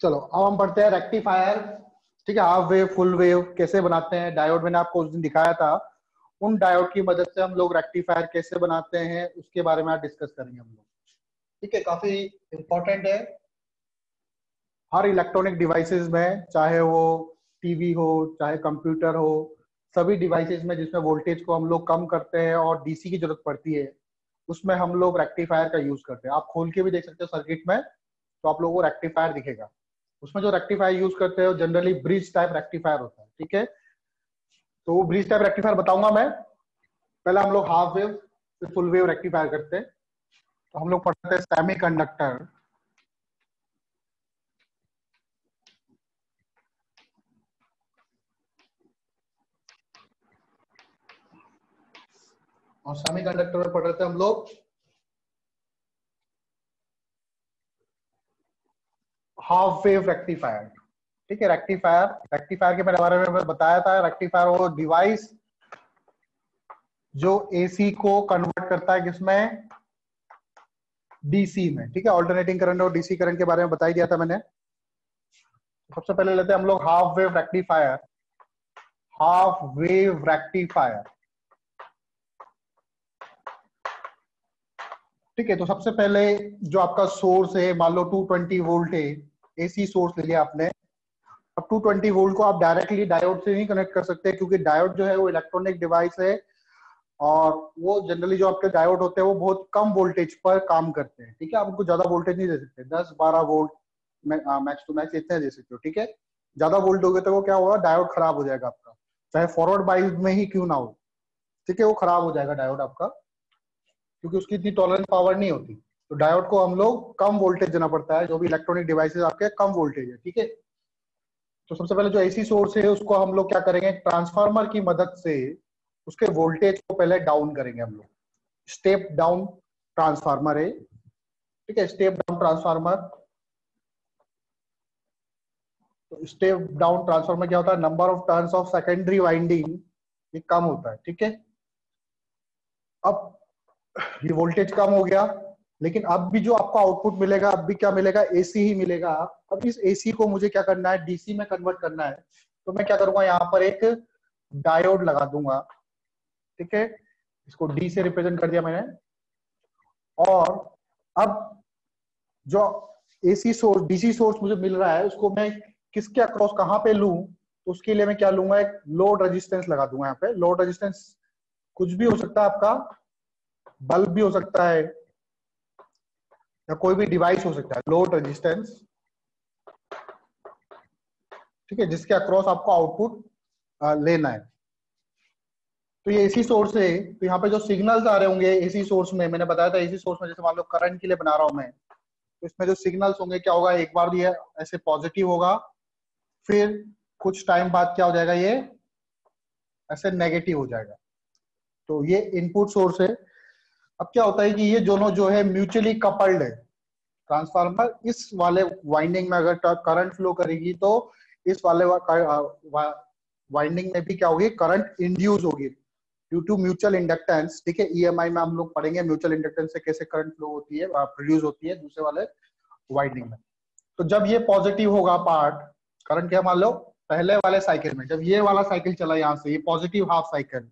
चलो अब हम पढ़ते हैं रेक्टिफायर। ठीक है, हाफ वेव फुल वेव कैसे बनाते हैं। डायोड मैंने आपको उस दिन दिखाया था, उन डायोड की मदद से हम लोग रेक्टिफायर कैसे बनाते हैं उसके बारे में आज डिस्कस करेंगे हम लोग। ठीक है, काफी इंपॉर्टेंट है हर इलेक्ट्रॉनिक डिवाइसेस में, चाहे वो टीवी हो चाहे कंप्यूटर हो, सभी डिवाइसेस में जिसमें वोल्टेज को हम लोग कम करते हैं और डीसी की जरूरत पड़ती है, उसमें हम लोग रेक्टिफायर का यूज करते हैं। आप खोल के भी देख सकते हो सर्किट में, तो आप लोगों को रेक्टिफायर दिखेगा। उसमें जो रेक्टिफायर यूज करते हैं जनरली ब्रिज टाइप रेक्टिफायर होता है। ठीक है, तो वो ब्रिज टाइप रेक्टिफायर बताऊंगा मैं। पहले हम लोग हाफ वेव फिर फुल वेव रेक्टिफायर करते हैं। तो हम लोग पढ़ते हैं सेमी कंडक्टर। और सेमी कंडक्टर में पढ़ रहे थे हम लोग हाफ वेव रेक्टिफायर। ठीक है, रेक्टिफायर रेक्टिफायर के मेरे बारे में बताया था। रेक्टिफायर वो डिवाइस जो एसी को कन्वर्ट करता है किसमें, डीसी में। ठीक है, ऑल्टरनेटिंग करंट और डीसी करंट के बारे में बता ही दिया था मैंने। सबसे पहले लेते हैं हम लोग half wave rectifier. Half wave rectifier, ठीक है। तो सबसे पहले जो आपका सोर्स है, मान लो 220 वोल्ट है, एसी सोर्स ले लिया आपने। अब 220 वोल्ट को आप डायरेक्टली डायोड से नहीं कनेक्ट कर सकते, क्योंकि डायोड जो है वो इलेक्ट्रॉनिक डिवाइस है और वो जनरली जो आपके डायोड होते हैं वो बहुत कम वोल्टेज पर काम करते हैं। ठीक है, आप उनको ज्यादा वोल्टेज नहीं दे सकते, 10-12 वोल्ट मैक्स टू मैक्स इतने दे सकते हो। ठीक है, ज्यादा वोल्ट दोगे तो वो क्या होगा, डायोड खराब हो जाएगा आपका, चाहे फॉरवर्ड बाइस में ही क्यों ना हो। ठीक है, वो खराब हो जाएगा डायोड आपका, क्योंकि उसकी इतनी टॉलरेंस पावर नहीं होती। तो डायोड को हम लोग कम वोल्टेज देना पड़ता है, जो भी इलेक्ट्रॉनिक डिवाइसेस आपके कम वोल्टेज है। ठीक है, तो सबसे पहले जो एसी सोर्स है उसको हम लोग क्या करेंगे, ट्रांसफार्मर की मदद से उसके वोल्टेज को पहले डाउन करेंगे हम लोग। स्टेप डाउन ट्रांसफार्मर है। ठीक है, स्टेप डाउन ट्रांसफार्मर। तो स्टेप डाउन ट्रांसफार्मर क्या होता है, number of turns of secondary winding ये कम होता है। ठीक है, अब ये वोल्टेज कम हो गया, लेकिन अब भी जो आपको आउटपुट मिलेगा, अब भी क्या मिलेगा, एसी ही मिलेगा। अब इस एसी को मुझे क्या करना है, डीसी में कन्वर्ट करना है। तो मैं क्या करूंगा, यहाँ पर एक डायोड लगा दूंगा। ठीक है, इसको डी से रिप्रेजेंट कर दिया मैंने। और अब जो एसी सोर्स डीसी सोर्स मुझे मिल रहा है उसको मैं किसके अक्रॉस कहाँ पे लूं, तो उसके लिए मैं क्या लूंगा, एक लोड रेजिस्टेंस लगा दूंगा। यहाँ पे लोड रेजिस्टेंस कुछ भी हो सकता है, आपका बल्ब भी हो सकता है या कोई भी डिवाइस हो सकता है, लोड रेजिस्टेंस। ठीक है, जिसके अक्रॉस आपको आउटपुट लेना है। तो ये एसी सोर्स है, तो यहाँ पे जो सिग्नल्स आ रहे होंगे एसी सोर्स में, मैंने बताया था एसी सोर्स में जैसे मान लो करंट के लिए बना रहा हूं मैं, तो इसमें जो सिग्नल्स होंगे क्या होगा, एक बार ये ऐसे पॉजिटिव होगा, फिर कुछ टाइम बाद क्या हो जाएगा, ये ऐसे नेगेटिव हो जाएगा। तो ये इनपुट सोर्स है। अब क्या होता है कि ये दोनों जो है म्यूचुअली कपल्ड है। ट्रांसफार्मर इस वाले वाइंडिंग में अगर करंट फ्लो करेगी, तो इस वाले वाइंडिंग में भी क्या होगी, करंट इंड्यूस होगी ड्यू टू म्यूचुअल इंडक्टेंस। ठीक है, ईएमआई में हम लोग पढ़ेंगे म्यूचुअल इंडक्टेंस से कैसे करंट फ्लो होती है, प्रोड्यूस होती है दूसरे वाले वाइंडिंग में। तो जब ये पॉजिटिव होगा पार्ट, करंट क्या मान लो पहले वाले साइकिल में, जब ये वाला साइकिल चला यहाँ से, ये पॉजिटिव हाफ साइकिल,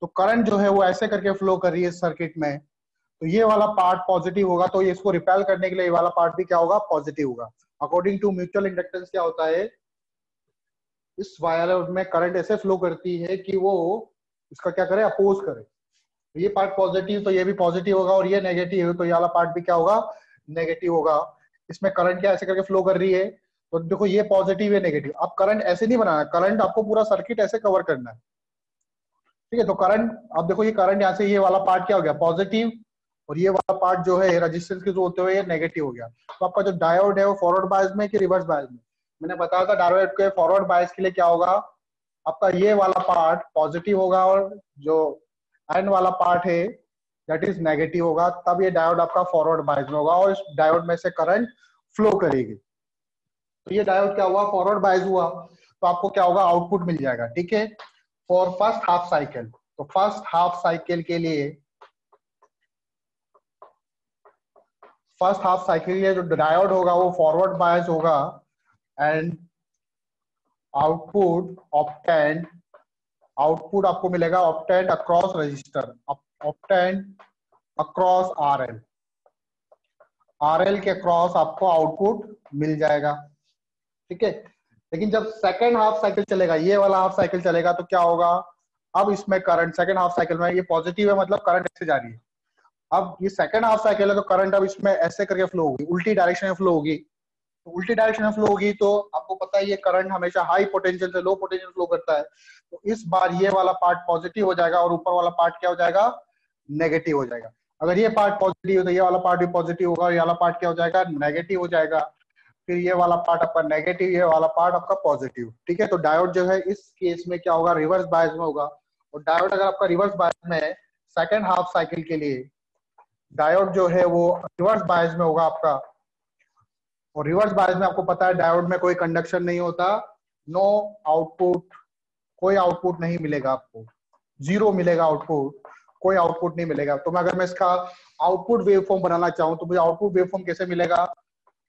तो करंट जो है वो ऐसे करके फ्लो कर रही है सर्किट में, तो ये वाला पार्ट पॉजिटिव होगा, तो ये इसको रिपेल करने के लिए ये वाला पार्ट भी क्या होगा, पॉजिटिव होगा। अकॉर्डिंग टू म्यूचुअल इंडक्टेंस क्या होता है, इस वायर में करंट ऐसे फ्लो करती है कि वो इसका क्या करे, अपोज करे। तो ये पार्ट पॉजिटिव तो ये भी पॉजिटिव होगा, और ये नेगेटिव है तो ये वाला पार्ट भी क्या होगा, नेगेटिव होगा। इसमें करंट क्या ऐसे करके फ्लो कर रही है, तो देखो ये पॉजिटिव है नेगेटिव। अब करंट ऐसे नहीं बनाना, करंट आपको पूरा सर्किट ऐसे कवर करना है। ठीक है, तो करंट, अब देखो ये करंट यहाँ से ये वाला पार्ट क्या हो गया, पॉजिटिव, और ये वाला पार्ट जो है रेजिस्टेंस के जो होते हुए ये नेगेटिव हो गया। तो आपका जो डायोड है वो फॉरवर्ड बायस में कि रिवर्स बायस में, मैंने बताया था डायोड के फॉरवर्ड बायस के लिए क्या होगा, आपका ये वाला पार्ट पॉजिटिव होगा और जो एन वाला पार्ट है दैट इज नेगेटिव होगा, तब ये डायोड आपका फॉरवर्ड बायस में होगा और इस डायोड में से करंट फ्लो करेगी। तो ये डायोड क्या हुआ, फॉरवर्ड बायस हुआ, तो आपको क्या होगा, आउटपुट मिल जाएगा। ठीक है, फॉर फर्स्ट हाफ साइकिल। तो फर्स्ट हाफ साइकिल के लिए, फर्स्ट हाफ साइकिल के लिए जो डायोड होगा वो फॉरवर्ड बायस होगा, एंड आउटपुट ऑप्टेंड, आउटपुट आपको मिलेगा obtained across register, obtained across RL, RL के क्रॉस आपको आउटपुट मिल जाएगा। ठीक है, लेकिन जब सेकेंड हाफ साइकिल चलेगा, ये वाला हाफ साइकिल चलेगा, तो क्या होगा, अब इसमें करंट सेकेंड हाफ साइकिल में ये पॉजिटिव है, मतलब करंट ऐसे जा रही है। अब ये सेकेंड हाफ साइकिल है तो करंट अब इसमें ऐसे करके फ्लो होगी, उल्टी डायरेक्शन में फ्लो होगी। तो उल्टी डायरेक्शन में फ्लो होगी तो आपको पता है ये करंट हमेशा हाई पोटेंशियल से लो पोटेंशियल फ्लो करता है। तो इस बार ये वाला पार्ट पॉजिटिव हो जाएगा और ऊपर वाला पार्ट क्या हो जाएगा, नेगेटिव हो जाएगा। अगर ये पार्ट पॉजिटिव है तो ये वाला पार्ट भी पॉजिटिव होगा, और ये वाला पार्ट क्या हो जाएगा, नेगेटिव हो जाएगा। फिर ये वाला पार्ट आपका नेगेटिव, ये वाला पार्ट आपका पॉजिटिव। ठीक है, तो डायोड जो है इस केस में क्या होगा, रिवर्स बायस में होगा। और डायोड अगर आपका रिवर्स बायस में है सेकेंड हाफ साइकिल के लिए, डायोड जो है वो रिवर्स बायस में होगा आपका। और रिवर्स बायस में आपको पता है डायोड में कोई कंडक्शन नहीं होता, नो आउटपुट, कोई आउटपुट नहीं मिलेगा आपको, जीरो मिलेगा आउटपुट, कोई आउटपुट नहीं मिलेगा। तो मैं अगर मैं इसका आउटपुट वेवफॉर्म बनाना चाहूं तो मुझे आउटपुट वेवफॉर्म कैसे मिलेगा,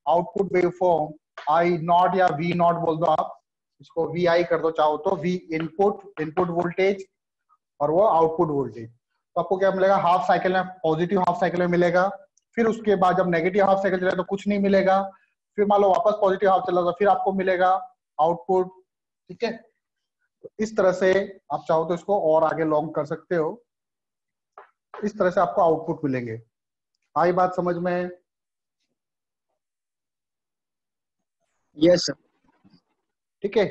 आउटपुट वेवफॉर्म आई नॉट या वी नॉट बोल दो आप, इसको वी आई कर दो चाहो तो, वी इनपुट, इनपुट वोल्टेज और वो आउटपुट वोल्टेज। तो आपको क्या मिलेगा, हाफ साइकिल में पॉजिटिव हाफ साइकिल में मिलेगा, फिर उसके बाद जब नेगेटिव हाफ साइकिल चलेगा तो कुछ नहीं मिलेगा, फिर मान लो वापस पॉजिटिव हाफ चला तो फिर आपको मिलेगा आउटपुट। ठीक है, तो इस तरह से आप चाहो तो इसको और आगे लॉन्ग कर सकते हो, इस तरह से आपको आउटपुट मिलेंगे। आई बात समझ में? Yes sir. ठीक है,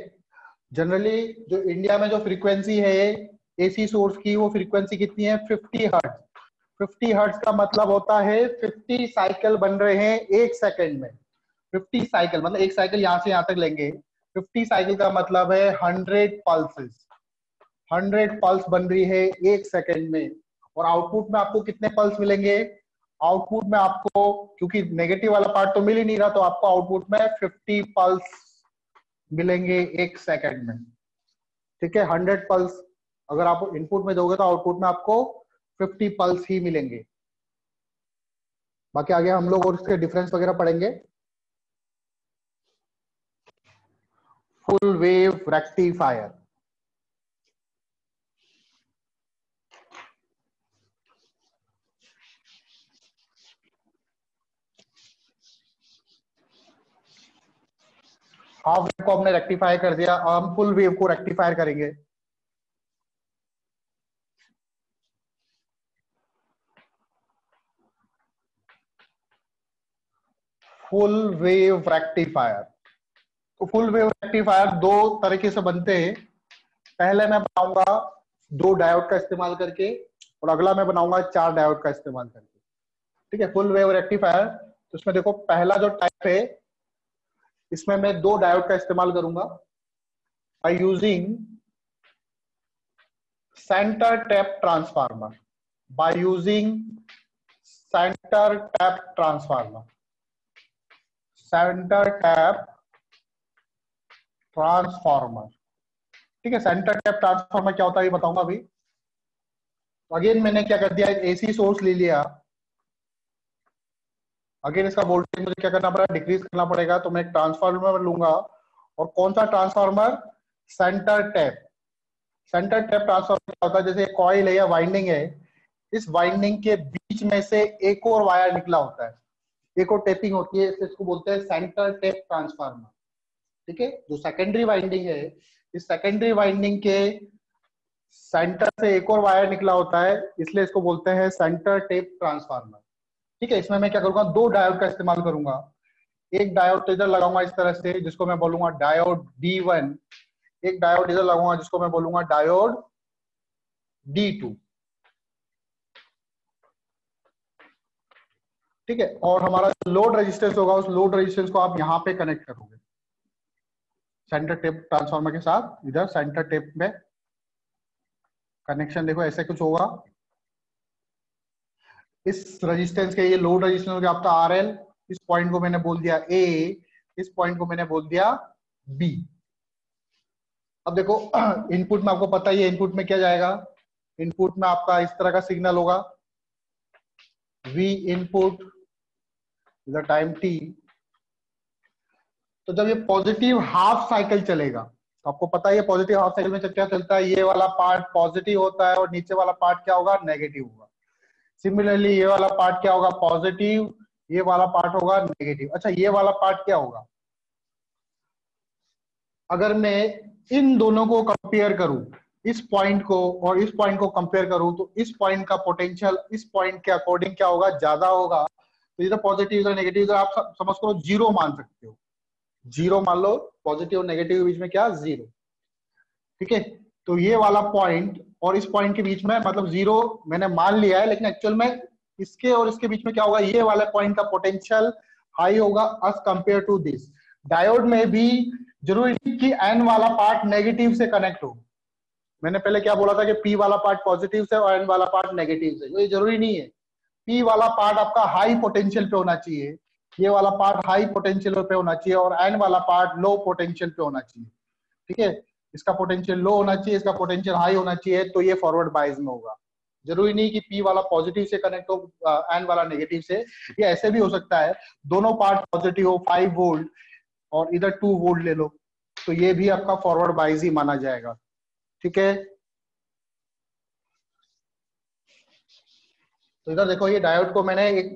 जनरली जो इंडिया में जो फ्रीक्वेंसी है एसी सोर्स की, वो फ्रीक्वेंसी कितनी है, 50 हर्ट्ज। 50 हर्ट्ज का मतलब होता है 50 साइकिल बन रहे हैं एक सेकंड में। 50 साइकिल मतलब एक साइकिल यहाँ से यहाँ तक लेंगे, 50 साइकिल का मतलब है 100 पल्सेस, 100 पल्स बन रही है एक सेकंड में। और आउटपुट में आपको कितने पल्स मिलेंगे, आउटपुट में आपको, क्योंकि नेगेटिव वाला पार्ट तो मिल ही नहीं रहा, तो आपको आउटपुट में 50 पल्स मिलेंगे एक सेकंड में। ठीक है, 100 पल्स अगर आप इनपुट में दोगे तो आउटपुट में आपको 50 पल्स ही मिलेंगे। बाकी आगे हम लोग और इसके डिफरेंस वगैरह पढ़ेंगे। Full wave rectifier, half wave को हमने रेक्टिफाई कर दिया, हम फुल वेव को रेक्टिफायर करेंगे। फुल वेव रेक्टिफायर, तो फुल वेव रेक्टिफायर दो तरीके से बनते हैं। पहले मैं बनाऊंगा 2 डायोड का इस्तेमाल करके, और अगला मैं बनाऊंगा 4 डायोड का इस्तेमाल करके। ठीक है, फुल वेव रेक्टिफायर, तो इसमें देखो पहला जो टाइप है इसमें मैं 2 डायोड का इस्तेमाल करूंगा by using centre tap transformer, by using centre tap transformer, centre tap transformer. ठीक है, सेंटर टैप ट्रांसफार्मर क्या होता है ये बताऊंगा अभी। अगेन मैंने क्या कर दिया, एक एसी सोर्स ले लिया, अगेन इसका वोल्टेज मुझे क्या करना पड़ेगा, डिक्रीज करना पड़ेगा। तो मैं एक ट्रांसफार्मर लूंगा, और कौन सा transformer, centre tap. Centre tap transformer क्या होता है, जैसे कॉइल है या वाइंडिंग है, इस वाइंडिंग के बीच में से एक और वायर निकला होता है, एक और टेपिंग होती है, इसको बोलते हैं सेंटर टैप ट्रांसफार्मर। ठीक है, जो सेकेंडरी वाइंडिंग है, इस सेकेंडरी वाइंडिंग के सेंटर से एक और वायर निकला होता है, इसलिए इसको बोलते हैं सेंटर टेप ट्रांसफार्मर। ठीक है, इसमें मैं क्या करूंगा, 2 डायोड का इस्तेमाल करूंगा। एक डायोड इधर लगाऊंगा इस तरह से, जिसको मैं बोलूंगा डायोड D1, एक डायोड इधर लगाऊंगा जिसको मैं बोलूंगा डायोड D2। ठीक है, और हमारा लोड रेजिस्टेंस होगा, उस लोड रेजिस्टेंस को आप यहाँ पे कनेक्ट करोगे सेंटर टेप ट्रांसफार्मर के साथ। इधर सेंटर टेप में कनेक्शन देखो ऐसे कुछ होगा, इस रेजिस्टेंस के, ये लोड रेजिस्टेंस हो गया आपका RL, इस पॉइंट को मैंने बोल दिया A, इस पॉइंट को मैंने बोल दिया B। अब देखो इनपुट में आपको पता ही है, इनपुट में क्या जाएगा, इनपुट में आपका इस तरह का सिग्नल होगा, V इनपुट इधर टाइम T, तो जब ये पॉजिटिव हाफ साइकिल चलेगा, तो आपको पता है ये पॉजिटिव हाफ साइकिल में क्या चलता है, ये वाला पार्ट पॉजिटिव होता है और नीचे वाला पार्ट क्या होगा, नेगेटिव होगा। सिमिलरली ये वाला पार्ट क्या होगा, पॉजिटिव, ये वाला पार्ट होगा नेगेटिव। अच्छा, ये वाला पार्ट क्या होगा, अगर मैं इन दोनों को कंपेयर करूं, इस पॉइंट को और इस पॉइंट को कंपेयर करूं, तो इस पॉइंट का पोटेंशियल इस पॉइंट के अकॉर्डिंग क्या होगा, ज्यादा होगा। तो इधर पॉजिटिव इधर नेगेटिव, इधर आप समझ करो जीरो मान सकते हो, जीरो मान लो, पॉजिटिव और नेगेटिव के बीच में क्या, जीरो। ठीक है, तो ये वाला पॉइंट और इस पॉइंट के बीच में मतलब जीरो मैंने मान लिया है, लेकिन एक्चुअल में इसके और इसके बीच में क्या होगा, ये वाले पॉइंट का पोटेंशियल हाई होगा as compare to this. Diode में भी जरूरी नहीं कि एन वाला पार्ट नेगेटिव से कनेक्ट हो। मैंने पहले क्या बोला था कि पी वाला पार्ट पॉजिटिव से और एन वाला पार्ट नेगेटिव से, ये जरूरी नहीं है। पी वाला पार्ट आपका हाई पोटेंशियल पे होना चाहिए, ये वाला पार्ट हाई पोटेंशियल पे होना चाहिए, और एन वाला पार्ट लो पोटेंशियल पे होना चाहिए। ठीक है, इसका पोटेंशियल लो होना चाहिए, इसका पोटेंशियल हाई होना चाहिए, तो ये फॉरवर्ड बायस में होगा। जरूरी नहीं कि पी वाला पॉजिटिव से कनेक्ट हो, एन वाला नेगेटिव से। ये ऐसे भी हो सकता है दोनों पार्ट पॉजिटिव हो, 5 वोल्ट और इधर 2 वोल्ट ले लो, तो ये भी आपका फॉरवर्ड बायस ही माना जाएगा। ठीक है, तो इधर देखो, ये डायोड को मैंने एक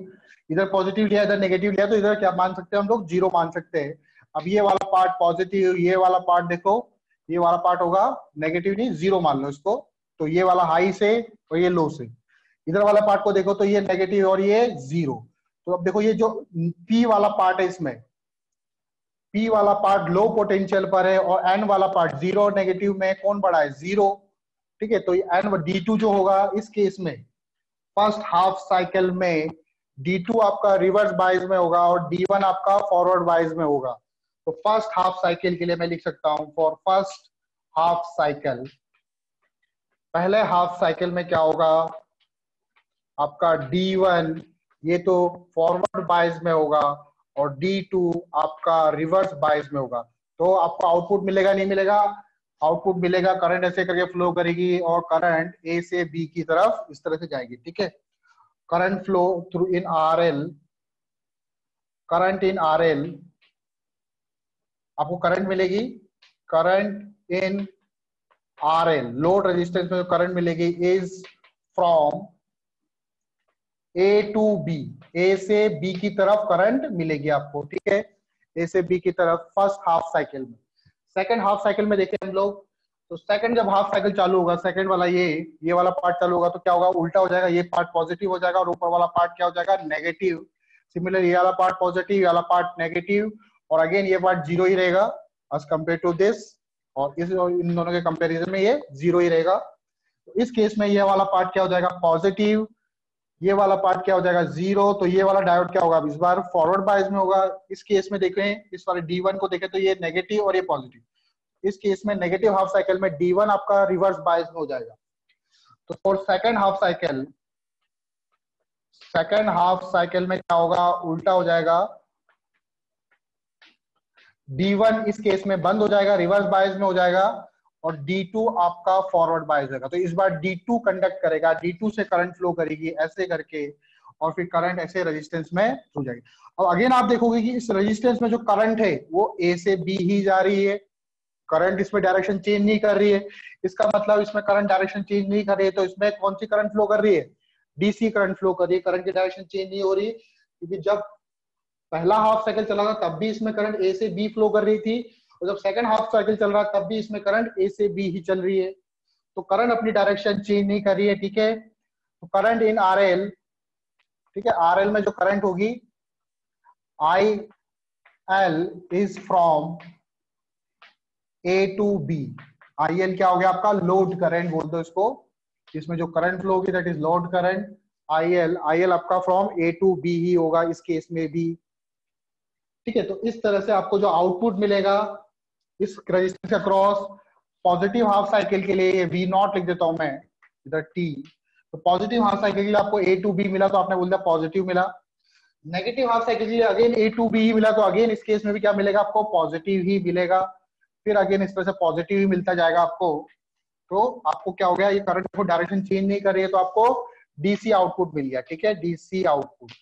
इधर पॉजिटिव लिया, इधर नेगेटिव लिया, तो इधर क्या मान सकते हैं हम लोग, जीरो मान सकते हैं। अब ये वाला पार्ट पॉजिटिव, ये वाला पार्ट देखो, ये वाला पार्ट होगा नेगेटिव, नहीं जीरो मान लो इसको। तो ये वाला हाई से और ये लो से। इधर वाला पार्ट को देखो तो ये नेगेटिव और ये जीरो। तो अब देखो ये जो पी वाला पार्ट है, इसमें पी वाला पार्ट लो पोटेंशियल पर है और एन वाला पार्ट जीरो और नेगेटिव में कौन बड़ा है, जीरो। ठीक है, तो एन D2 जो होगा इस केस में फर्स्ट हाफ साइकिल में D2 आपका रिवर्स बायस में होगा और D1 आपका फॉरवर्ड बायस में होगा। तो फर्स्ट हाफ साइकिल के लिए मैं लिख सकता हूं, फॉर फर्स्ट हाफ साइकिल, पहले हाफ साइकिल में क्या होगा आपका D1 ये तो फॉरवर्ड बायस में होगा और D2 आपका रिवर्स बायस में होगा। तो आपको आउटपुट मिलेगा नहीं मिलेगा, आउटपुट मिलेगा, करंट ऐसे करके फ्लो करेगी और करंट ए से बी की तरफ इस तरह से जाएगी। ठीक है, current flow through in RL, current in RL आपको करंट मिलेगी, current in RL load resistance में जो करंट मिलेगी is from A to B, A से B की तरफ करंट मिलेगी आपको। ठीक है, A से B की तरफ फर्स्ट हाफ साइकिल में। सेकंड हाफ साइकिल में देखें हम लोग, तो सेकंड जब हाफ साइकिल चालू होगा, सेकंड वाला ये वाला पार्ट चालू होगा, तो क्या होगा, उल्टा हो जाएगा, ये पार्ट पॉजिटिव हो जाएगा और ऊपर वाला पार्ट क्या हो जाएगा, नेगेटिव। सिमिलर ये वाला पार्ट पॉजिटिव, ये वाला पार्ट नेगेटिव, और अगेन ये पार्ट जीरो ही रहेगा एज कंपेयर टू दिस, और इन दोनों के कंपेरिजन में ये जीरो ही रहेगा। तो इस केस में ये वाला पार्ट क्या हो जाएगा, पॉजिटिव, ये वाला पार्ट क्या हो जाएगा, जीरो। तो ये वाला डायोड क्या होगा, इस बार फॉरवर्ड बायस में होगा। इस केस में देखें, इस वाले D1 को देखें तो ये नेगेटिव और ये पॉजिटिव, इस केस में नेगेटिव हाफ साइकिल में D1 आपका रिवर्स बायस में हो जाएगा। तो for second half cycle, second half cycle में क्या होगा, उल्टा हो जाएगा, D1 इस केस में बंद हो जाएगा, रिवर्स बायस में हो जाएगा, और D2 आपका फॉरवर्ड बायस होगा। तो इस बार D2 कंडक्ट करेगा, D2 से करंट फ्लो करेगी ऐसे करके, और फिर करंट ऐसे रेजिस्टेंस में हो जाएगी। अब अगेन आप देखोगे कि इस रेजिस्टेंस में जो करंट है वो A से B ही जा रही है, करंट इसमें डायरेक्शन चेंज नहीं कर रही है। इसका मतलब इसमें करंट डायरेक्शन चेंज नहीं कर रही है, तो इसमें कौन सी करंट फ्लो कर रही है, DC करंट फ्लो कर रही है, करंट की डायरेक्शन चेंज नहीं हो रही। क्योंकि जब पहला हाफ साइकिल चला था तब भी इसमें करंट A से B फ्लो कर रही थी, और जब सेकंड हाफ साइकिल चल रहा है तब भी इसमें करंट A से B ही चल रही है। तो करंट अपनी डायरेक्शन चेंज नहीं कर रही है। ठीक है, तो करंट इन RL, ठीक है, RL में जो करंट होगी IL is from A to B। IL क्या हो गया आपका, लोड करंट बोल दो इसको, इसमें जो करंट फ्लो होगी that is load current. IL आपका फ्रॉम A टू B ही होगा इस केस में भी। ठीक है, तो इस तरह से आपको जो आउटपुट मिलेगा इस रेजिस्टेंस के अक्रॉस, पॉजिटिव हाफ साइकिल के लिए V0 लिख देता हूं मैं इधर T। तो पॉजिटिव हाफ साइकिल के लिए आपको A टू B मिला, तो आपने बोल दिया पॉजिटिव मिला। नेगेटिव हाफ साइकिल के लिए अगेन A टू B ही मिला, तो अगेन इस केस में भी क्या मिलेगा आपको, पॉजिटिव ही मिलेगा। फिर अगेन इस तरह से पॉजिटिव ही मिलता जाएगा आपको। तो आपको क्या हो गया, ये करंट को डायरेक्शन चेंज नहीं कर रही है, तो आपको DC आउटपुट मिल गया। ठीक है, DC आउटपुट,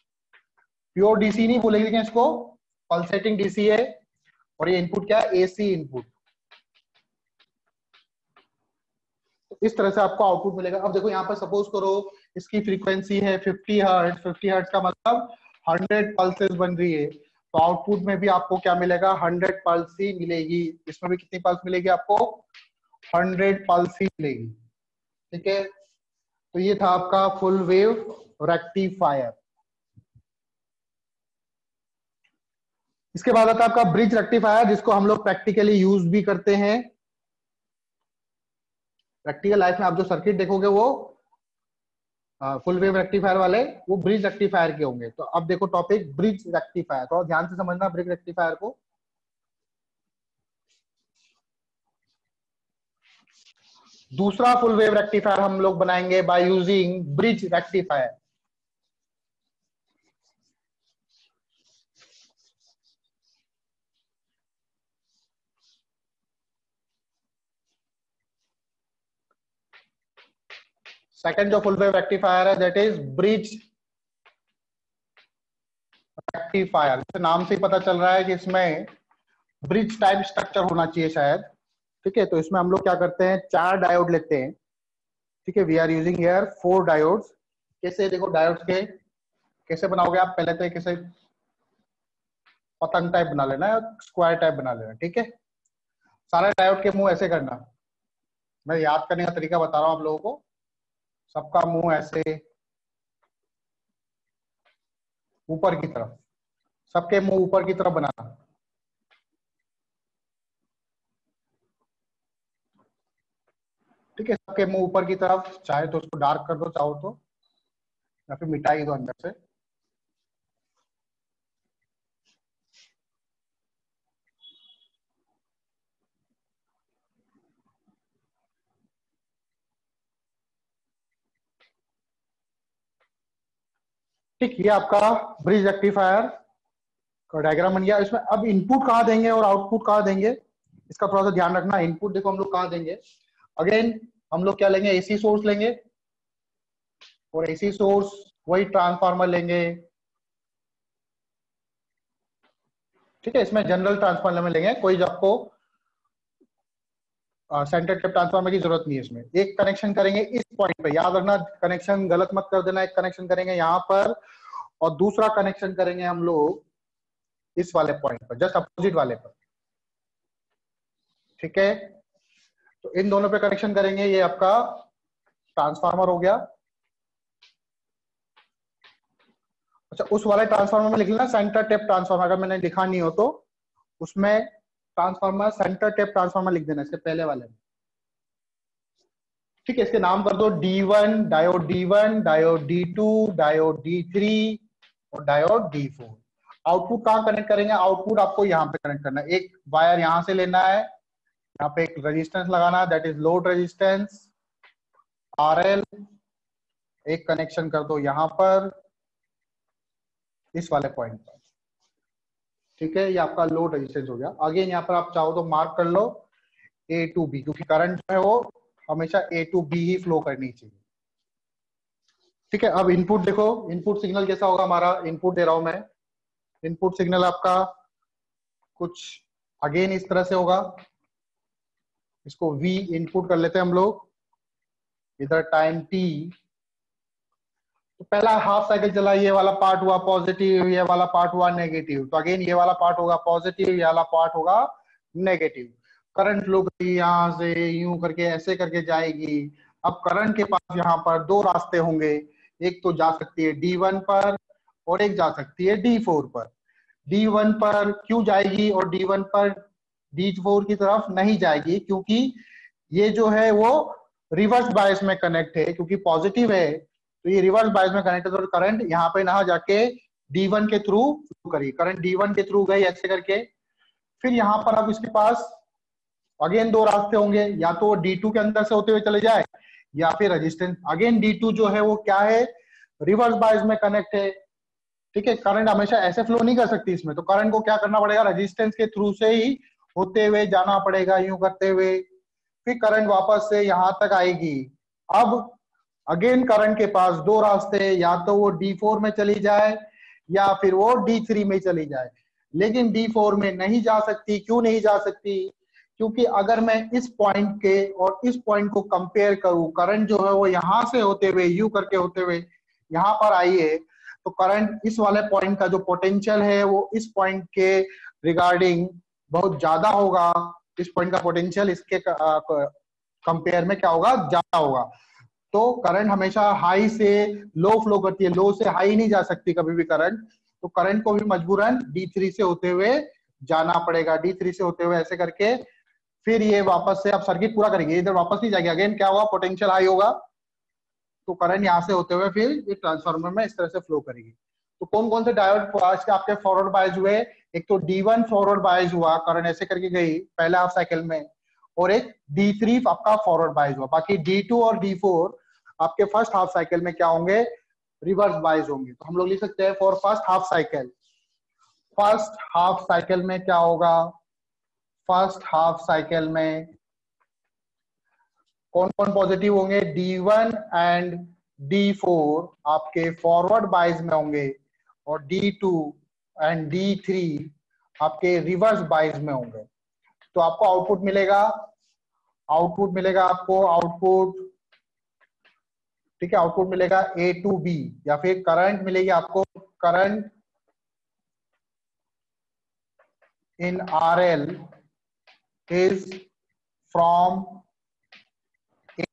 प्योर DC नहीं बोलेंगे, लेकिन इसको पल्सेटिंग DC है, और ये इनपुट क्या है, एसी इनपुट। तो इस तरह से आपको आउटपुट मिलेगा। अब देखो यहाँ पर सपोज करो इसकी फ्रीक्वेंसी है 50 हर्ट्ज, 50 हर्ट्ज का मतलब 100 पल्सेस बन रही है, तो आउटपुट में भी आपको क्या मिलेगा, 100 पल्स ही मिलेगी। इसमें भी कितनी पल्स मिलेगी आपको, 100 पल्स ही मिलेगी। ठीक है, तो ये था आपका फुल वेव रेक्टिफायर। इसके बाद आता है आपका ब्रिज रेक्टिफायर, जिसको हम लोग प्रैक्टिकली यूज भी करते हैं। प्रैक्टिकल लाइफ में आप जो सर्किट देखोगे वो फुल वेव रेक्टिफायर वाले वो ब्रिज रेक्टिफायर के होंगे। तो अब देखो टॉपिक ब्रिज रेक्टिफायर, तो ध्यान से समझना ब्रिज रेक्टिफायर को। दूसरा फुल वेव रेक्टिफायर हम लोग बनाएंगे by using bridge rectifier. Second जो फुल वेव रेक्टिफायर है दैट इज ब्रिज रेक्टिफायर। नाम से ही पता चल रहा है कि इसमें ब्रिज टाइप स्ट्रक्चर होना चाहिए शायद। ठीक है, तो इसमें हम लोग क्या करते हैं, 4 डायोड लेते हैं। ठीक है, we are using here 4 diodes. कैसे, देखो डायोड्स के कैसे बनाओगे आप, पहले तो कैसे पतंग टाइप बना लेना है, स्क्वायर टाइप बना लेना। ठीक है, सारे डायोड के मुंह ऐसे करना। मैं याद करने का तरीका बता रहा हूँ आप लोगों को। सबका मुंह ऐसे ऊपर की तरफ, सबके मुंह ऊपर की तरफ बनाना। ठीक है, सबके मुंह ऊपर की तरफ, चाहे तो उसको डार्क कर दो चाहो तो, या फिर मिटाई दो अंदर से। ठीक, ये आपका ब्रिज रेक्टिफायर का डायग्राम बन गया। इसमें अब इनपुट कहाँ देंगे और आउटपुट कहाँ देंगे, इसका थोड़ा सा ध्यान रखना। इनपुट देखो हम लोग कहाँ देंगे, अगेन हम लोग क्या लेंगे, एसी सोर्स लेंगे, और एसी सोर्स वही ट्रांसफार्मर लेंगे। ठीक है, इसमें जनरल ट्रांसफार्मर में लेंगे, कोई आपको सेंटर टेप ट्रांसफार्मर की जरूरत नहीं है। इसमें एक कनेक्शन करेंगे इस पॉइंट पे, याद रखना कनेक्शन गलत मत कर देना। एक कनेक्शन करेंगे यहाँ पर और दूसरा कनेक्शन करेंगे हम लोग इस वाले पॉइंट पर, जस्ट अपोजिट वाले पर। ठीक है, तो इन दोनों पे कनेक्शन करेंगे। ये आपका ट्रांसफार्मर हो गया। अच्छा, उस वाले ट्रांसफार्मर में लिख लेना सेंटर टेप ट्रांसफार्मर, अगर मैंने लिखा नहीं हो तो उसमें ट्रांसफार्मर सेंटर टेप ट्रांसफार्मर लिख देना इसके पहले वाले में। ठीक है, इसके नाम कर दो D1, diode D1, diode D2, diode D3 और डायोड D4। आउटपुट कहाँ कनेक्ट करेंगे, आउटपुट आपको यहाँ पे कनेक्ट करना है। एक वायर यहाँ से लेना है, यहाँ पे एक रेजिस्टेंस लगाना है, that is load resistance RL। एक कनेक्शन कर दो यहाँ पर इस वाले पॉइंट पर। ठीक है, ये आपका लोड रेजिस्टेंस हो गया। अगेन यहाँ पर आप चाहो तो मार्क कर लो A to B, क्योंकि करंट है वो हमेशा A to B he flow करनी चाहिए। ठीक है, अब इनपुट देखो, इनपुट सिग्नल कैसा होगा हमारा, इनपुट दे रहा हूं मैं। इनपुट सिग्नल आपका कुछ अगेन इस तरह से होगा। इसको V इनपुट कर लेते हैं हम लोग, इधर टाइम T। तो पहला हाफ साइकिल चला, ये वाला पार्ट हुआ पॉजिटिव, ये वाला पार्ट हुआ नेगेटिव। तो अगेन ये वाला पार्ट होगा पॉजिटिव, ये वाला पार्ट होगा नेगेटिव। करंट लो गई यहाँ से, यूं करके ऐसे करके जाएगी। अब करंट के पास यहाँ पर 2 रास्ते होंगे, एक तो जा सकती है D1 पर और एक जा सकती है D4 पर। D1 पर क्यों जाएगी और D1 पर D4 की तरफ नहीं जाएगी, क्योंकि ये जो है वो रिवर्स बायस में कनेक्ट है, क्योंकि पॉजिटिव है तो ये रिवर्स बायस में कनेक्ट है। तो करंट यहाँ पे ना जाके D1 के थ्रू करी, करंट D1 के थ्रू गई ऐसे करके। फिर यहाँ पर अब इसके पास अगेन 2 रास्ते होंगे, या तो D2 के अंदर से होते हुए चले जाए या फिर रेजिस्टेंस। अगेन D2 जो है वो क्या है, रिवर्स बायस में कनेक्ट है। ठीक है, करंट हमेशा ऐसे फ्लो नहीं कर सकती इसमें, तो करंट को क्या करना पड़ेगा, रेजिस्टेंस के थ्रू से ही होते हुए जाना पड़ेगा, यूं करते हुए। फिर करंट वापस से यहां तक आएगी। अब अगेन करंट के पास 2 रास्ते, या तो वो D4 में चली जाए या फिर वो D3 में चली जाए। लेकिन D4 में नहीं जा सकती। क्यों नहीं जा सकती? क्योंकि अगर मैं इस पॉइंट के और इस पॉइंट को कंपेयर करूं, करंट जो है वो यहां से होते हुए यू करके होते हुए यहां पर आई है, तो करंट इस वाले पॉइंट का जो पोटेंशियल है वो इस पॉइंट के रिगार्डिंग बहुत ज्यादा होगा। इस पॉइंट का पोटेंशियल इसके कंपेयर में क्या होगा? ज्यादा होगा। तो करंट हमेशा हाई से लो फ्लो करती है, लो से हाई नहीं जा सकती कभी भी करंट। तो करंट को भी मजबूरन D3 से होते हुए जाना पड़ेगा। D3 से होते हुए ऐसे करके फिर ये वापस से आप सर्किट पूरा करेंगे, इधर वापस नहीं जाएगी। अगेन क्या होगा? पोटेंशियल हाई होगा, तो करंट यहाँ से होते हुए फिर ये ट्रांसफार्मर में इस तरह से फ्लो करेगी। तो कौन कौन से डायोड आपके फॉरवर्ड बायस हुए? एक तो D1 फॉरवर्ड बायस हुआ, करंट ऐसे करके गई पहले हाफ साइकिल में, और एक D3 आपका फॉरवर्ड बायस हुआ। बाकी D2 और D4 आपके फर्स्ट हाफ साइकिल में क्या होंगे? रिवर्स बायस होंगे। तो हम लोग लिख सकते हैं for first half cycle, first half cycle में क्या होगा? फर्स्ट हाफ साइकिल में कौन कौन पॉजिटिव होंगे? D1 एंड D4 आपके फॉरवर्ड बायस में होंगे, और D2 एंड D3 आपके रिवर्स बायस में होंगे। तो आपको आउटपुट मिलेगा, आउटपुट, ठीक है, आउटपुट मिलेगा A to B, या फिर करंट मिलेगी आपको, current in RL is from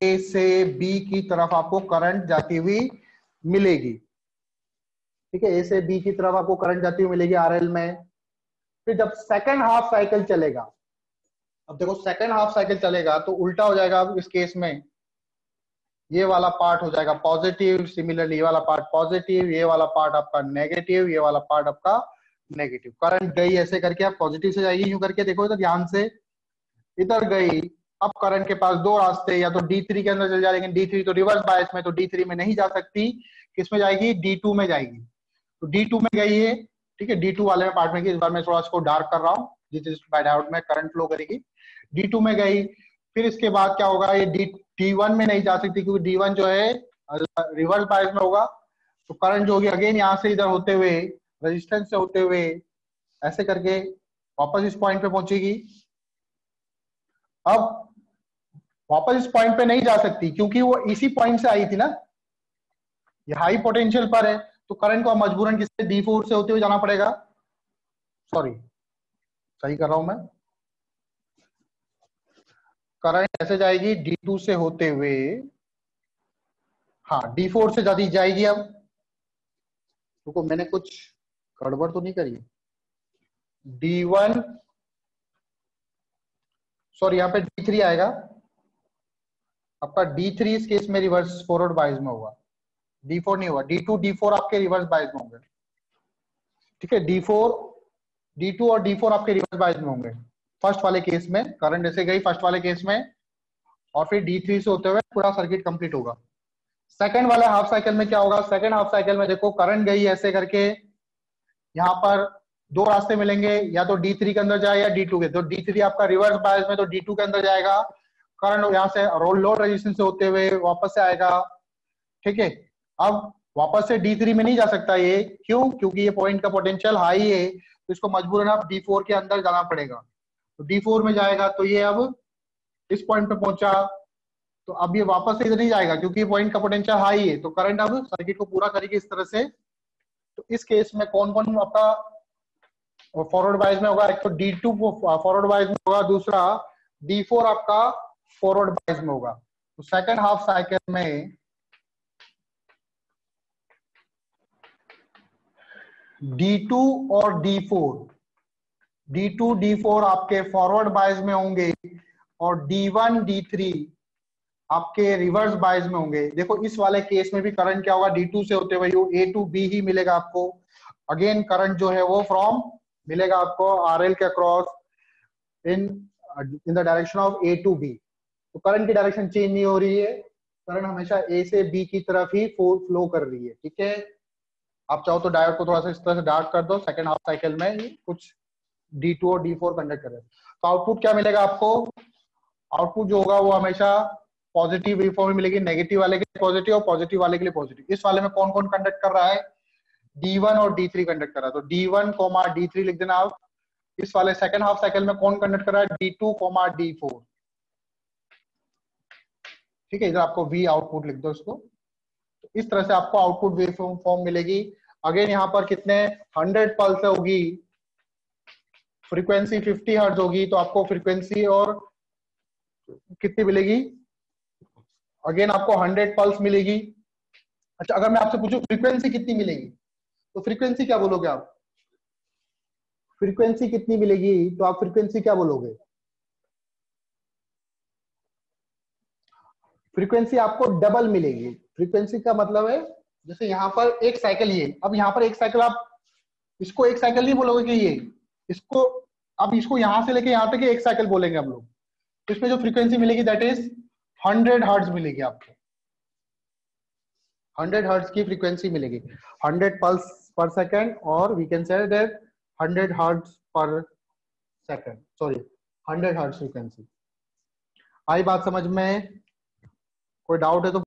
A से B की तरफ आपको करंट जाती हुई मिलेगी। ठीक है, A से B की तरफ आपको करंट जाती हुई मिलेगी RL में। फिर जब सेकंड हाफ साइकिल चलेगा, अब देखो सेकंड हाफ साइकिल चलेगा तो उल्टा हो जाएगा। अब इस केस में ये वाला पार्ट हो जाएगा पॉजिटिव, सिमिलरली ये वाला पार्ट पॉजिटिव, ये वाला पार्ट आपका नेगेटिव, ये वाला पार्ट आपका नेगेटिव। करंट गई ऐसे करके, आप पॉजिटिव से जाएगी यूं करके, देखो इधर ध्यान से, इधर गई। अब करंट के पास दो रास्ते, या तो D3 के अंदर चल जाए, लेकिन D3 तो रिवर्स बायस में, तो D3 में नहीं जा सकती। किस में जाएगी? D2 में जाएगी। तो D2 में गई है, ठीक है, D2 वाले में पार्ट में, इस बार मैं थोड़ा इसको डार्क कर रहा हूँ, जिस बाय डायोड में करंट फ्लो करेगी। D2 में गई, फिर इसके बाद क्या होगा? ये D1 में नहीं जा सकती, क्योंकि D1 जो है रिवर्स बायस में होगा। तो करंट जो होगी अगेन यहाँ से इधर होते हुए, रेजिस्टेंस से होते हुए ऐसे करके वापस इस पॉइंट पे पहुंचेगी। अब वापस इस पॉइंट पे नहीं जा सकती, क्योंकि वो इसी पॉइंट से आई थी ना, ये हाई पोटेंशियल पर है। तो करंट को मजबूरन किससे? D4 से होते हुए जाना पड़ेगा। सॉरी, सही कर रहा हूं मैं, करंट ऐसे जाएगी D2 से होते हुए, हाँ D4 से जाती जाएगी। अब रुको, मैंने कुछ गड़बड़ तो नहीं करी? D1, सॉरी यहाँ पे D3 आएगा आपका। D3 इस केस में रिवर्स फॉरवर्ड बायस में होगा, D4 नहीं होगा। D2 D4 आपके रिवर्स बायस में होंगे। ठीक है, D2 और D4 आपके रिवर्स बायस में होंगे फर्स्ट वाले केस में। करंट ऐसे गई फर्स्ट वाले केस में, और फिर D3 से होते हुए पूरा सर्किट कंप्लीट होगा। सेकंड वाले हाफ साइकिल में क्या होगा? सेकंड हाफ साइकिल में देखो, करंट गई ऐसे करके, यहाँ पर दो रास्ते मिलेंगे, या तो D3 के अंदर जाए या D2 के। तो D3 आपका रिवर्स बायस में, तो D2 के अंदर जाएगा। करंट यहाँ से लोड रेजिस्टेंस से होते हुए वापस से आएगा। ठीक है, अब वापस से D3 में नहीं जा सकता ये, क्यों? क्योंकि ये पॉइंट का पोटेंशियल हाई है, तो इसको मजबूरन आप D4 के अंदर जाना पड़ेगा। तो D4 में जाएगा, तो ये अब इस पॉइंट पे पहुंचा, तो अब ये वापस से इधर नहीं जाएगा, क्योंकि पॉइंट का पोटेंशियल हाई है। तो करंट अब सर्किट को पूरा करेगी इस तरह से। तो इस केस में कौन कौन आपका फॉरवर्ड बायस में होगा? एक तो D2 फॉरवर्ड बायस में होगा, दूसरा D4 आपका फॉरवर्ड बायस में होगा। तो सेकंड हाफ साइकिल में D2 और D4 आपके फॉरवर्ड बायस में होंगे, और D1 D3 आपके रिवर्स बायस में होंगे। देखो इस वाले केस में भी करंट क्या होगा? D2 से होते हुए A to B ही मिलेगा आपको। अगेन करंट जो है वो फ्रॉम मिलेगा आपको RL के across in the direction of A to B। तो करंट की डायरेक्शन चेंज नहीं हो रही है, करंट हमेशा A से B की तरफ ही फ्लो कर रही है। ठीक है, आप चाहो तो डायोड को थोड़ा सा इस तरह से डार्क कर दो। सेकंड हाफ साइकिल में कुछ D2 और D4 कंडक्ट कर रहे हैं। तो आउटपुट क्या मिलेगा आपको? आउटपुट जो होगा वो हमेशा पॉजिटिव वेवफॉर्म में मिलेगी, नेगेटिव वाले के लिए पॉजिटिव और पॉजिटिव वाले के लिए पॉजिटिव। इस वाले में कौन कौन कंडक्ट कर रहा है? D1 और D3 कंडक्ट कर रहा है, तो D1, D3 लिख देना आप। इस वाले सेकंड हाफ साइकिल में कौन कंडक्ट कर रहा है? D2, D4। ठीक है, इधर आपको V आउटपुट लिख दो इसको। तो इस तरह से आपको आउटपुट वेव फॉर्म मिलेगी। अगेन यहाँ पर कितने 100 पल्स होगी, फ्रीक्वेंसी 50 हर्ट्ज होगी, तो आपको फ्रीक्वेंसी और कितनी मिलेगी? अगेन आपको 100 पल्स मिलेगी। अच्छा, अगर मैं आपसे पूछूं फ्रीक्वेंसी कितनी मिलेगी, तो फ्रीक्वेंसी क्या बोलोगे आप? फ्रीक्वेंसी कितनी मिलेगी, तो आप फ्रीक्वेंसी क्या बोलोगे? फ्रीक्वेंसी आपको डबल मिलेगी। फ्रीक्वेंसी का मतलब है, जैसे यहाँ पर एक साइकिल, ये अब यहाँ पर एक साइकिल, आप इसको एक साइकिल नहीं बोलोगे कि ये इसको, अब इसको यहां से लेके यहाँ तक एक साइकिल बोलेंगे हम लोग। तो इसमें जो फ्रीक्वेंसी मिलेगी दैट इज 100 हर्ट्ज मिलेगी आपको। 100 हर्ट्ज की फ्रीक्वेंसी मिलेगी, 100 पल्स पर सेकेंड, और we can say that 100 hertz per second, sorry 100 hertz frequency. आई बात समझ में? कोई डाउट है तो